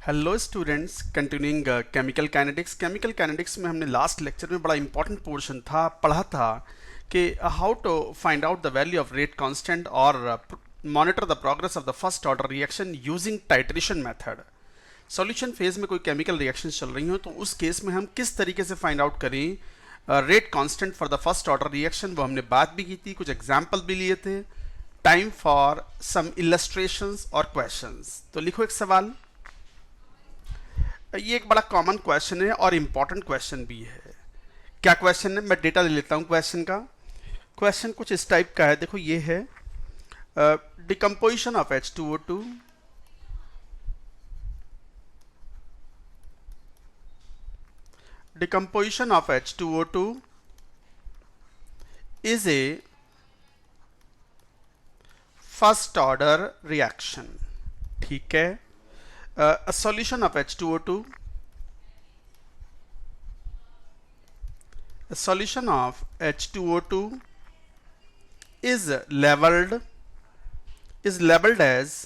Hello students, continuing chemical kinetics में हमने last lecture में बड़ा इंपॉर्टेंट पोर्शन पढ़ा था कि how to find out the value of rate constant और monitor the progress of the first order reaction using titration method. Solution phase में कोई केमिकल रिएक्शन चल रही हो तो उस केस में हम किस तरीके से फाइंड आउट करें rate constant for the first order reaction, वो हमने बात भी की थी, कुछ एग्जाम्पल भी लिए थे। टाइम फॉर सम इलस्ट्रेशंस और क्वेश्चंस। तो लिखो एक सवाल। ये एक बड़ा कॉमन क्वेश्चन है और इम्पॉर्टेंट क्वेश्चन भी है। क्या क्वेश्चन है, मैं डेटा ले लेता हूँ क्वेश्चन का। क्वेश्चन कुछ इस टाइप का है, देखो ये है decomposition of H2O2 decomposition of H2O2 is a first order reaction। ठीक है। A solution of H2O2 a solution of H2O2 is labeled as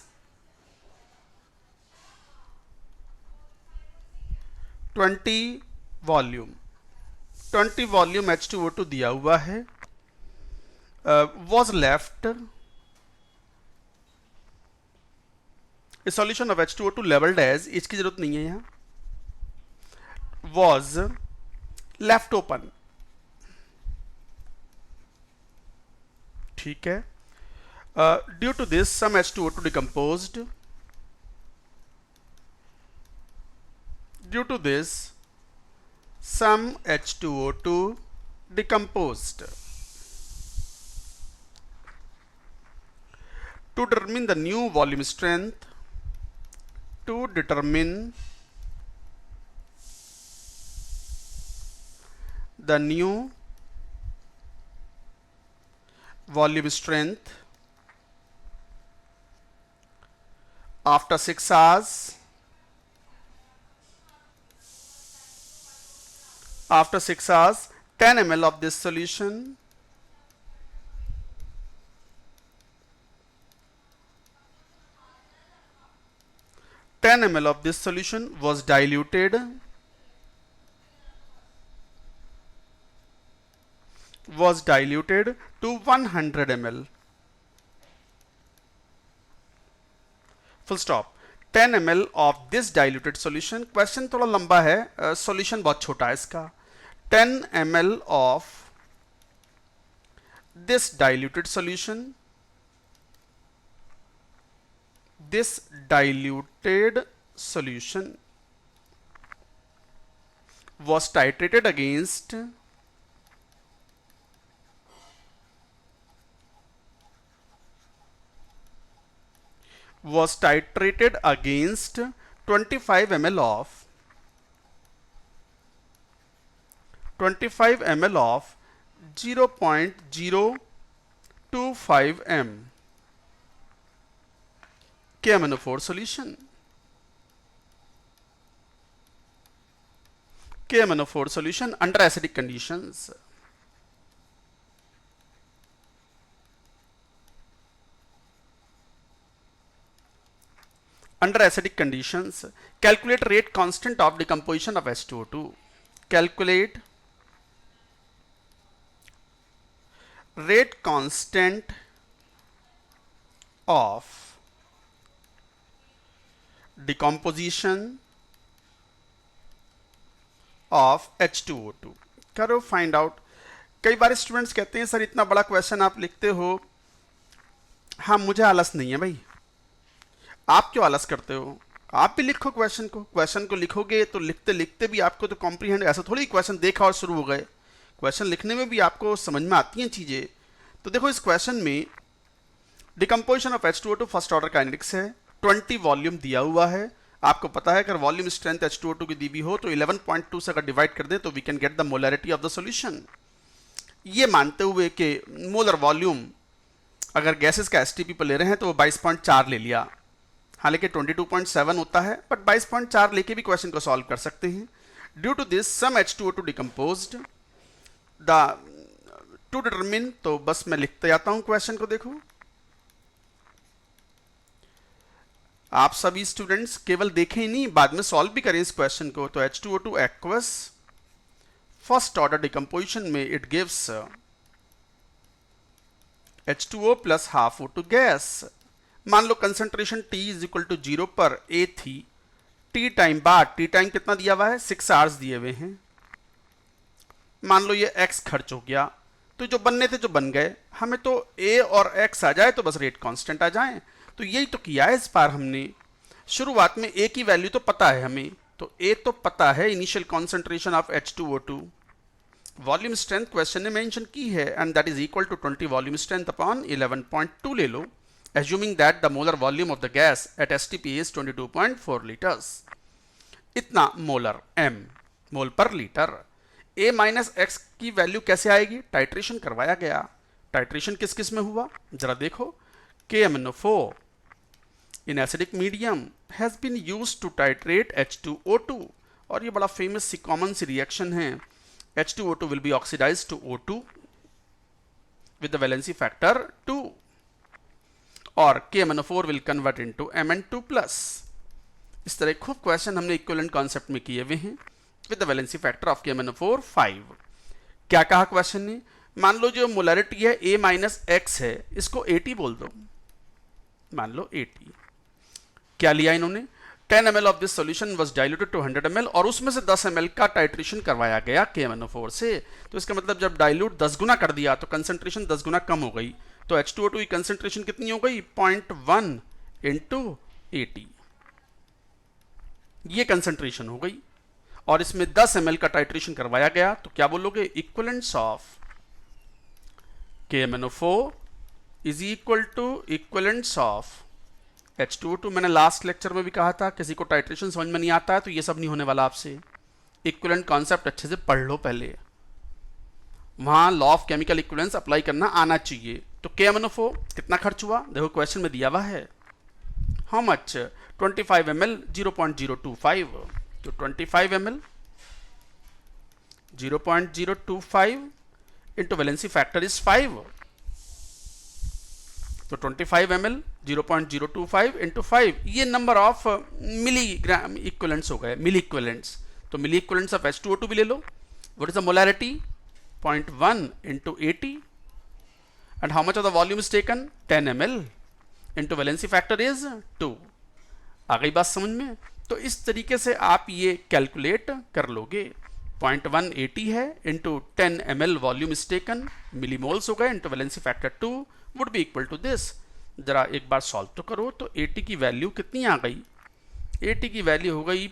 20 volume. 20 volume H2O2 दिया हुआ है। was left a solution of H2O2 labeled as, इसकी जरूरत नहीं है यहाँ, was left open। ठीक है। Due to this some H2O2 decomposed। Due to this some H2O2 decomposed। To determine the new volume strength, to determine the new volume strength after 6 hours, after 6 hours 10 ml of this solution of this solution was diluted to 100 ml। full stop। 10 ml of this diluted solution, question थोड़ा लंबा है, solution बहुत छोटा है इसका। 10 ml of this diluted solution was titrated against 25 ml of 0.025 m KMnO4 solution। KMnO4 solution under acidic conditions। Under acidic conditions, calculate rate constant of decomposition of H2O2। Calculate rate constant of decomposition of H2O2। करो find out. कई बार students कहते हैं sir इतना बड़ा question आप लिखते हो। हाँ, मुझे आलस नहीं है भाई, आप क्यों आलस करते हो? आप भी लिखो क्वेश्चन को लिखोगे तो लिखते लिखते भी आपको तो कॉम्प्रीहेंड, ऐसा थोड़ी क्वेश्चन देखा और शुरू हो गए। क्वेश्चन लिखने में भी आपको समझ में आती हैं चीज़ें। तो देखो इस क्वेश्चन में decomposition of H2O2 first order kinetics है, 20 वॉल्यूम दिया हुआ है। आपको पता है अगर वॉल्यूम स्ट्रेंथ H2O2 की दी हुई हो तो 11.2 से अगर डिवाइड कर दें तो we can get the molarity of the solution. ये मानते हुए कि मोलर वॉल्यूम अगर गैसेस का एसटीपी पर ले रहे हैं तो वो 22.4 ले लिया, हालांकि 22.7 होता है, बट 22.4 लेके भी क्वेश्चन को सॉल्व कर सकते हैं। Due to this some H2O2 decomposed the to determine, तो बस मैं लिखते जाता हूं क्वेश्चन को। देखो आप सभी स्टूडेंट्स केवल देखें ही नहीं, बाद में सॉल्व भी करें इस क्वेश्चन को। तो H2O2 aqueous, first order decomposition में it gives H2O plus half O2 gas. मान लो concentration T is equal to 0 पर A थी, T टाइम बाद, T टाइम कितना दिया हुआ है, 6 आवर्स दिए हुए हैं। मान लो ये X खर्च हो गया, तो जो बनने थे जो बन गए, हमें तो A और X आ जाए तो बस रेट कांस्टेंट आ जाए। तो यही तो किया है इस बार हमने। शुरुआत में A की वैल्यू तो पता है हमें, तो A तो पता है initial concentration of H2O2। Volume strength question ने मेंशन की है, and that is equal to 20 volume strength upon 11.2 ले लो, assuming that the molar volume of the gas at STP is 22.4 liters। इतना मोलर M, मोल पर लीटर। A माइनस एक्स की value कैसे आएगी, टाइट्रेशन करवाया गया। टाइट्रेशन किस किस में हुआ जरा देखो। KMnO4 in acidic medium has been used to titrate H2O2, और ये बड़ा फेमस सी कॉमन सी रिएक्शन है। H2O2 will be oxidized to O2 with the valency factor 2, और KMnO4 will convert into Mn2+। इस तरह खूब क्वेश्चन हमने इक्विवेलेंट कॉन्सेप्ट में किए हुए हैं। With the valency factor of KMnO4 5। क्या कहा क्वेश्चन ने, मान लो जो मोलरिटी है A माइनस एक्स है, इसको AT बोल दो, मान लो AT। क्या लिया इन्होंने, 10 ml of this solution was diluted to 100 ml, और उसमें से 10 ml का टाइट्रेशन करवाया गया KMnO4 से। तो इसका मतलब जब डाइल्यूट 10 गुना कर दिया तो कंसंट्रेशन 10 गुना कम हो गई। तो H2O2 की कंसंट्रेशन कितनी हो गई, 0.1 इंटू 80, ये कंसंट्रेशन हो गई, और इसमें 10 ml का टाइट्रेशन करवाया गया। तो क्या बोलोगे, equivalence of KMnO4 is equal to equivalence of H2O2। मैंने लास्ट लेक्चर में भी कहा था, किसी को टाइट्रेशन समझ में नहीं आता है तो ये सब नहीं होने वाला आपसे। इक्विवेलेंट कॉन्सेप्ट अच्छे से पढ़ लो पहले, वहां law of chemical equivalence apply करना आना चाहिए। तो KMnO4 कितना खर्च हुआ, देखो क्वेश्चन में दिया हुआ है, हाउ मच, 25 ml 0.025। तो 25 ml 0.025 into valency factor is 5। तो 25 ml 0.025 इंटू 5, ये नंबर ऑफ मिलीग्राम इक्विवेलेंट्स हो गए, मिली इक्विवेलेंट्स। तो मिली इक्विवेलेंट्स ऑफ H2O2 भी ले लो। What is the molarity, 0.1 into 80, and how much of the volume is taken, 10 ml into valency factor is 2। आ गई बात समझ में। तो इस तरीके से आप ये कैलकुलेट कर लोगे। 0.180 है into 10 ml volume is taken, millimoles हो गए, into valency factor 2 would be equal to this. जरा एक बार सॉल्व तो करो। तो 80 की वैल्यू कितनी आ गई, 80 की वैल्यू हो गई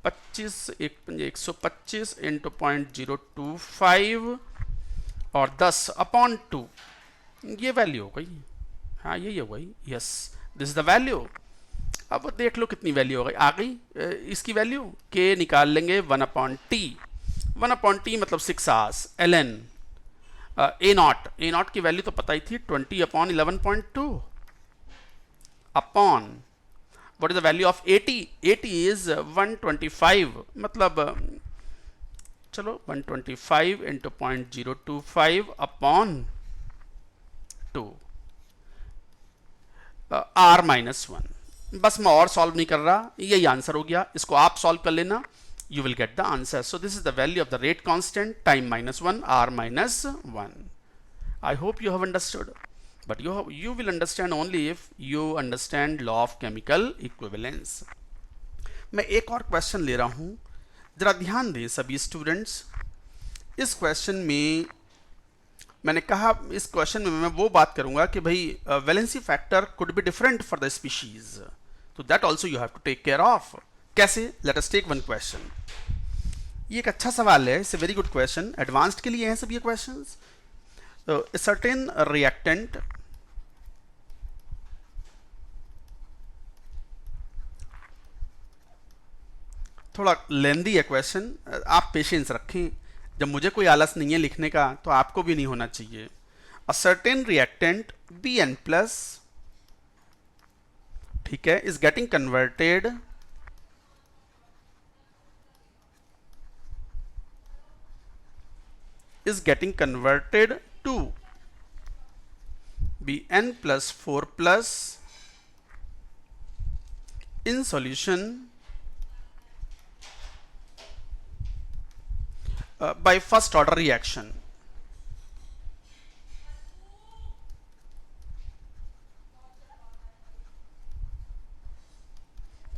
125 इंटू 0.025 और 10 अपॉन 2, ये वैल्यू हो गई। हाँ यही हो गई, yes this is the value. अब देख लो कितनी वैल्यू हो गई, आ गई इसकी वैल्यू। K निकाल लेंगे 1/T, 1/T मतलब 6 आवर्स, ln A0 की वैल्यू तो पता ही थी, 20/11.2 upon what is the value of 80, 80 is 125, मतलब चलो 125 इंटू 0.025 अपॉन 2 R-1। बस मैं और सॉल्व नहीं कर रहा, यही आंसर हो गया। इसको आप सॉल्व कर लेना, you will get the answer. So this is the value of the rate constant, time -1, R-1. I hope you have understood, but you will understand only if you understand law of chemical equivalence. मैं एक और question ले रहा हूं, जरा ध्यान दें सभी स्टूडेंट्स। इस क्वेश्चन में मैंने कहा, इस क्वेश्चन में मैं वो बात करूंगा कि भाई valency factor could be different for the species, तो that also you have to take care of. कैसे, let us take one question. ये एक अच्छा सवाल है, it's a very good question, advanced के लिए हैं सब ये क्वेश्चंस। A certain reactant थोड़ा लेंदी है क्वेश्चन, आप पेशेंस रखें। जब मुझे कोई आलस नहीं है लिखने का तो आपको भी नहीं होना चाहिए। A certain reactant Bn plus, ठीक है, is getting converted to Bn plus 4 plus in solution by first order reaction.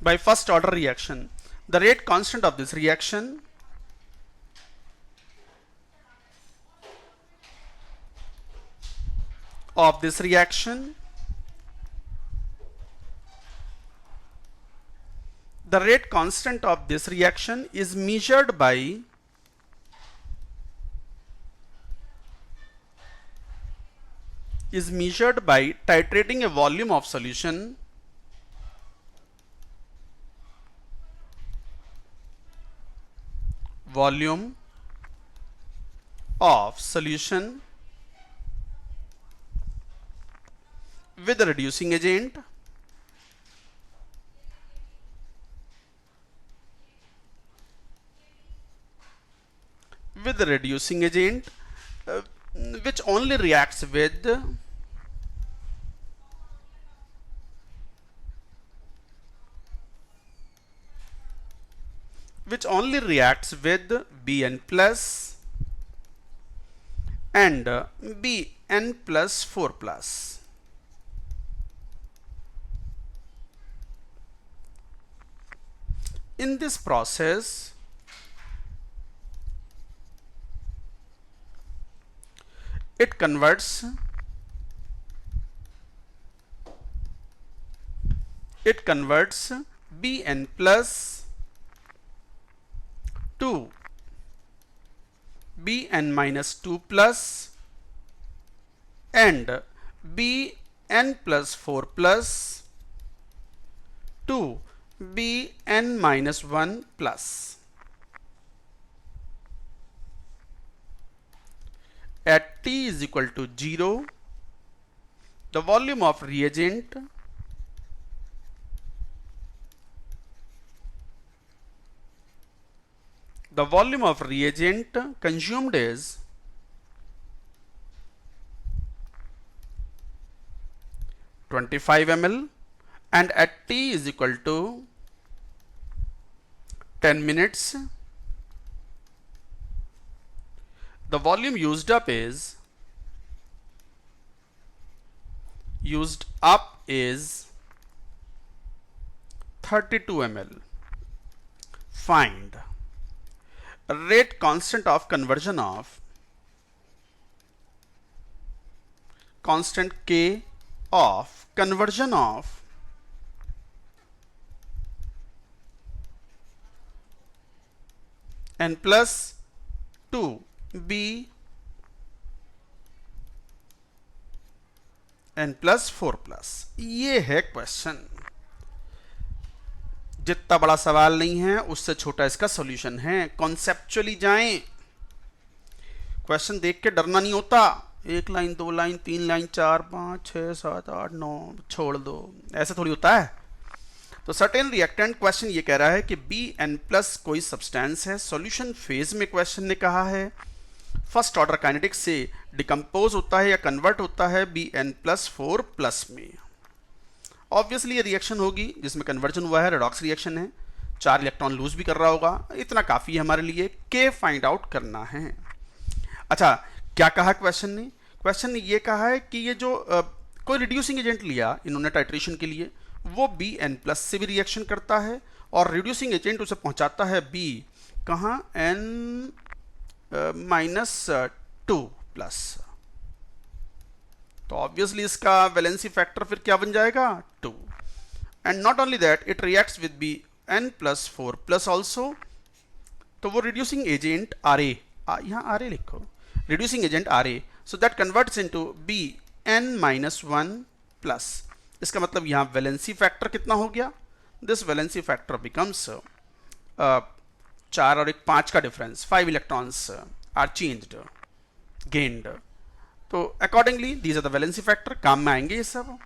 By first order reaction, the rate constant of this reaction the rate constant of this reaction is measured by titrating a volume of solution with a reducing agent uh, which only reacts with Bn plus and Bn plus 4 plus. In this process, it converts Bn plus to Bn minus 2 plus and Bn plus 4 plus to Bn minus 1 plus. At t is equal to 0, the volume of reagent consumed is 25 ml, and at t is equal to 10 minutes, the volume used up is 32 ml. Find rate constant of conversion of constant K of conversion of n plus 2 B n plus 4 plus. ये है question. जितना बड़ा सवाल नहीं है उससे छोटा इसका सॉल्यूशन है. कॉन्सेप्चुअली जाएं. क्वेश्चन देख के डरना नहीं होता. 1 लाइन 2 लाइन 3 लाइन 4 5 6 7 8 9 छोड़ दो, ऐसा थोड़ी होता है. तो सर्टेन रिएक्टेंट, क्वेश्चन ये कह रहा है कि Bn प्लस कोई सब्सटेंस है. सॉल्यूशन फेज में क्वेश्चन ने कहा है फर्स्ट ऑर्डर काइनेटिक्स से डिकम्पोज होता है या कन्वर्ट होता है Bn प्लस 4 प्लस में. ऑब्वियसली ये रिएक्शन होगी जिसमें कन्वर्जन हुआ है, रेडॉक्स रिएक्शन है. 4 इलेक्ट्रॉन लूज भी कर रहा होगा. इतना काफी है हमारे लिए. K फाइंड आउट करना है. अच्छा, क्या कहा क्वेश्चन ने? क्वेश्चन ने ये कहा है कि ये जो कोई रिड्यूसिंग एजेंट लिया इन्होंने टाइट्रेशन के लिए, वो Bn प्लस से भी रिएक्शन करता है और रिड्यूसिंग एजेंट उसे पहुंचाता है B कहाँ n माइनस 2 प्लस. तो ऑब्वियसली इसका वैलेंसी फैक्टर फिर क्या बन जाएगा? 2. And not only that, it reacts with Bn plus 4 plus also. तो वो रिड्यूसिंग एजेंट Ra, यहाँ Ra लिखो, reducing agent Ra, so that converts into Bn minus 1 plus. इसका मतलब यहाँ वैलेंसी फैक्टर कितना हो गया? दिस वैलेंसी फैक्टर बिकम्स 4 और 1 5 का difference, 5 electrons are changed, gained. तो accordingly these are the valency factor. काम में आएंगे ये सब.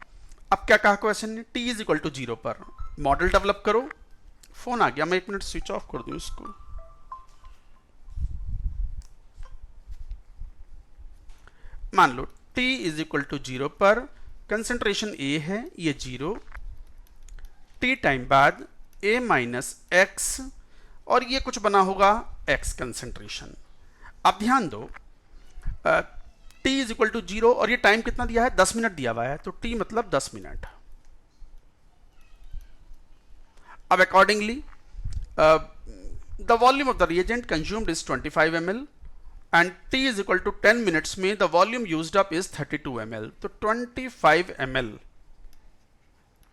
अब क्या कहा क्वेश्चन ने? t इज इक्वल टू 0 पर मॉडल डेवलप करो. फोन आ गया, मैं 1 मिनट स्विच ऑफ कर दूं इसको. मान लो t इज इक्वल टू 0 पर कंसेंट्रेशन A है, ये 0, टी टाइम बाद ए माइनस एक्स, और ये कुछ बना होगा एक्स कंसेंट्रेशन। अब ध्यान दो, टी इज इक्वल टू 0 और ये टाइम कितना दिया है, 10 मिनट दिया हुआ है, तो टी मतलब 10 मिनट। अब accordingly the volume of the reagent consumed is 25 ml and t is equal to 10 minutes में the volume used up is 32 ml, तो 25 ml।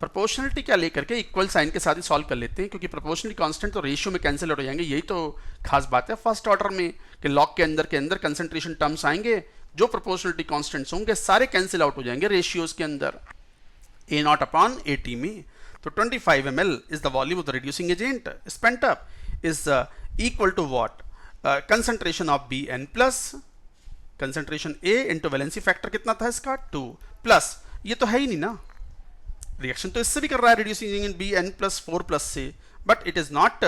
प्रोपोर्शनलिटी क्या लेकर के इक्वल साइन के साथ ही सॉल्व कर लेते हैं, क्योंकि प्रोपोर्शनलिटी कांस्टेंट तो रेशियो में कैंसिल हो जाएंगे। यही तो खास बात है फर्स्ट ऑर्डर में कि लॉग के अंदर कंसंट्रेशन टर्म्स आएंगे, जो प्रोपोर्शनलिटी कांस्टेंट्स होंगे सारे कैंसिल आउट हो जाएंगे रेशियोज के अंदर, ए नॉट अपॉन ए टी में। तो 25 ml is the volume of the reducing agent spent up is equal to what? Concentration of Bn plus concentration A into valency factor कितना था इसका 2 प्लस, ये तो है ही नहीं ना, रिएक्शन तो इससे भी कर रहा है reducing agent Bn plus 4 plus से, but it is not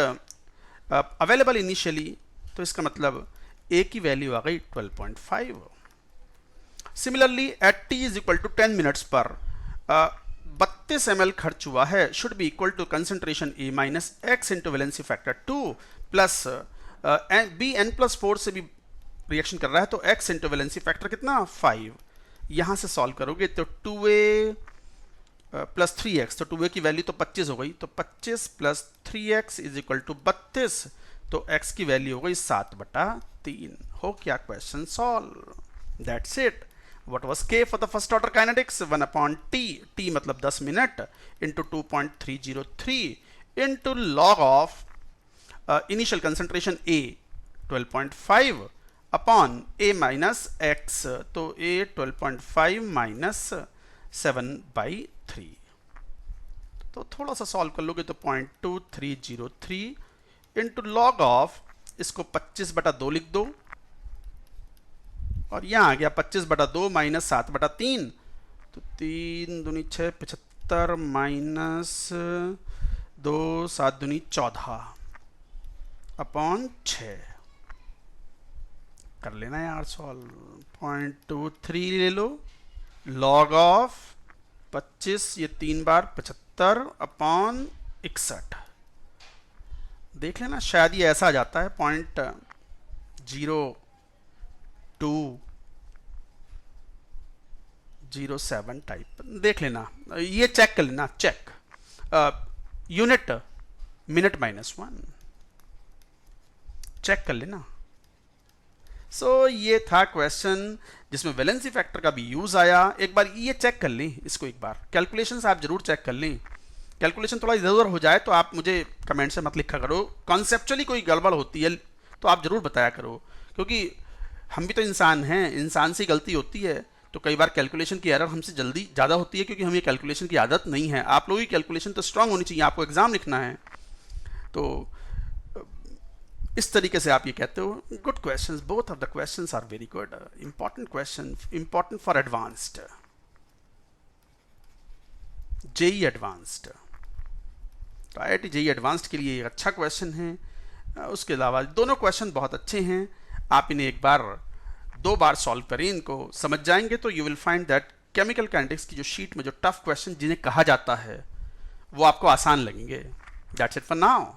available initially, तो इसका मतलब A की वैल्यू आ गई 12.5। Similarly at t is equal to 10 minutes पर 32 ml खर्च हुआ है, should be equal to concentration A minus X into valency factor 2 plus B N plus 4 से भी रिएक्शन कर रहा है, तो एक्स इंटू वैलेंसी फैक्टर कितना 5। यहां से सॉल्व करोगे तो 2a प्लस 3x, तो 2a की वैल्यू तो 25 हो गई, तो 25 plus 3x is equal to 32, तो x की वैल्यू हो गई 7/3। हो क्या question solve? That's it. What was K for the first order kinetics? 1 upon T, T मतलब 10 minute into 2.303 into log of initial concentration A 12.5 upon A minus X, तो A 12.5 minus 7/3, तो थोड़ा सा सॉल्व कर लोगे तो 0.2303 into log of, इसको 25/2 लिख दो, और यहाँ आ गया 25/2 माइनस 7/3, तो 3 दूनी 6 75 माइनस 2 7 दूनी 14 अपॉन 6। कर लेना यार सॉल्व। 0.23 ले लो, लॉग ऑफ 25, ये 3 बार 75 अपॉन 61, देख लेना शायद ये ऐसा आ जाता है 0.0207 टाइप, देख लेना, ये चेक कर लेना, चेक यूनिट मिनट -1 चेक कर लेना। सो ये था क्वेश्चन जिसमें वैलेंसी फैक्टर का भी यूज आया। एक बार ये चेक कर लें, इसको एक बार कैलकुलेशंस आप जरूर चेक कर लें। कैलकुलेशन थोड़ा इधर उधर हो जाए तो आप मुझे कमेंट से मत लिखा करो, कॉन्सेप्चुअली कोई गड़बड़ होती है तो आप जरूर बताया करो, क्योंकि हम भी तो इंसान हैं, इंसान से गलती होती है, तो कई बार कैलकुलेशन की एरर हमसे जल्दी ज़्यादा होती है, क्योंकि हमें कैलकुलेशन की आदत नहीं है। आप लोगों की कैलकुलेशन तो स्ट्रांग होनी चाहिए, आपको एग्जाम लिखना है, तो इस तरीके से आप ये कहते हो। Good questions, both of the questions are very good, important question, important for advanced JEE advanced. तो IIT जेई एडवांस्ड के लिए एक अच्छा क्वेश्चन है। उसके अलावा दोनों क्वेश्चन बहुत अच्छे हैं, आप इन्हें एक बार 2 बार सॉल्व करें, इनको समझ जाएंगे तो you will find that chemical kinetics की जो शीट में जो टफ क्वेश्चन जिन्हें कहा जाता है वो आपको आसान लगेंगे। That's it for now.